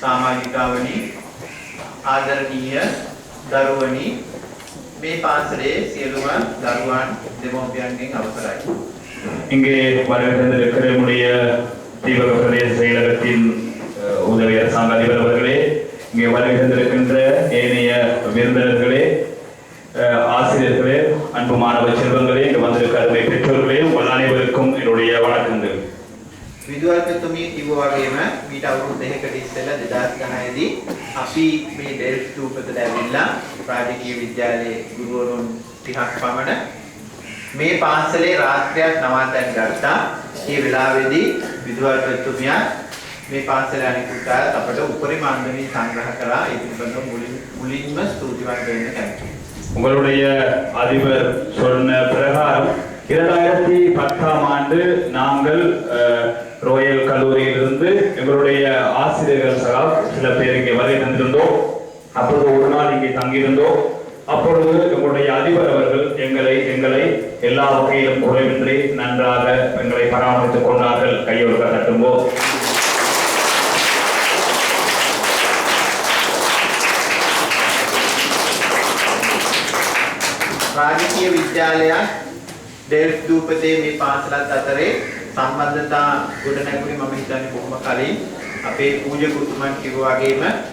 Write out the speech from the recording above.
සමාජිකාවනි ආදරණීය දරුවනි මේ පාසලේ සියලුම දරුවන් දෙමව්පියන්ගෙන් අවසරයි. இங்கே வருகின்ற நம்முடைய தீபக பிரதேச செயலகத்தின் உதவி அரசாங்க அதிபர் அவர்களே, இங்கே வருகின்றிருக்கின்ற ஏனைய விருந்தினர்களே, ஆசிரியர்களே, அன்பு மாணவ செல்வங்களே, இங்கு வந்திருக்கிற அருமை பெற்றோர்களே, உங்கள் அனைவருக்கும் என்னுடைய வணக்கங்கள். විදුහල්පතිතුමිය කිව්වා වගේම මීට අවුරුදු දෙකකට ඉස්සෙල්ලා 2010 දී අපි මේ ඩෙල්ෆ් ස්තූපයට ඇවිල්ලා රාජකීය විද්‍යාලයේ ගුරුවරුන් 30ක් පමණ මේ පාසලේ රාත්‍රියක් නවාතැන් ගත්තා. ඒ වෙලාවේදී විදුහල්පතිතුමියා මේ පාසලේ අනිකුත් අය අපට උපරිම අන්දමින් සංග්‍රහ කළා. ඒ පිළිබඳව මුලින්ම ස්තුතිවන්ත වෙන්න කැමතියි. உங்களுடைய அதிபர் சொன்ன பிரகாரம் 2010ஆம் ஆண்டு நாங்கள் ரோயல் கல்லூரியிலிருந்து எங்களுடைய ஆசிரியர்கள் சகா சில பேர் இங்கே வரை தந்திருந்தோம். அப்பொழுது ஒரு நாள் இங்கே தங்கியிருந்தோம். அப்பொழுது எங்களுடைய அதிபர் அவர்கள் எங்களை எல்லா வகையிலும் குறைவின்றி நன்றாக எங்களை பராமரித்துக் கொண்டார்கள். கையொழுக்க தட்டும்போது රාජකීය විද්‍යාලයක් ඩෙල්ෆ් දූපතේ මේ පාසලත් අතරේ සම්බන්ධතා ගොඩනැගුණේ මම හිතන්නේ බොහොම කලින් අපේ පූජ්‍ය කුතුමන් කිව්වා වගේම